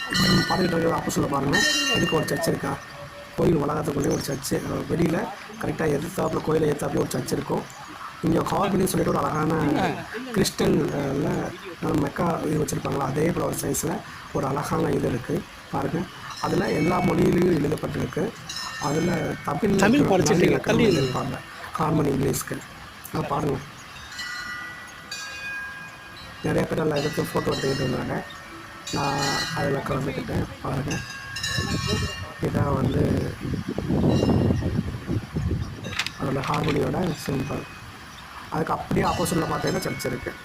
பார்த்துக்கிட்டு இருக்கிற ஆப்போசிட்டில் பாருங்கள், இதுக்கு ஒரு சர்ச் இருக்கா, கோயில் வளாகத்துக்குள்ளேயே ஒரு சர்ச்சு, வெளியில் கரெக்டாக எதிர்த்தாப்புல கோயிலை எதிர்த்தாப்புல ஒரு சர்ச் இருக்கும். இங்கே ஹார்மனி சொல்லிட்டு ஒரு அழகான கிறிஸ்டனில் மெக்கா இது வச்சுருப்பாங்களா, அதே போல் ஒரு சைஸில் ஒரு அழகான இது இருக்குது பாருங்கள். அதில் எல்லா மொழியிலையும் எழுதப்பட்டிருக்கு. அதில் தமிழ் படிச்சுட்டு இருப்பாங்க ஹார்மனி இங்கிலீஷ்க்கு. பாருங்கள், நிறைய பேர் எல்லாம் எடுத்து ஃபோட்டோ எடுத்துக்கிட்டு இருந்தாங்க. நான் அதில் கலந்துக்கிட்டேன். பாருங்கள், இதான் வந்து அதில் ஹார்மோனியோட சிம்பிள். அதுக்கு அப்படியே ஆப்போசிட்டில் பார்த்தீங்கன்னா சர்ச் இருக்குது.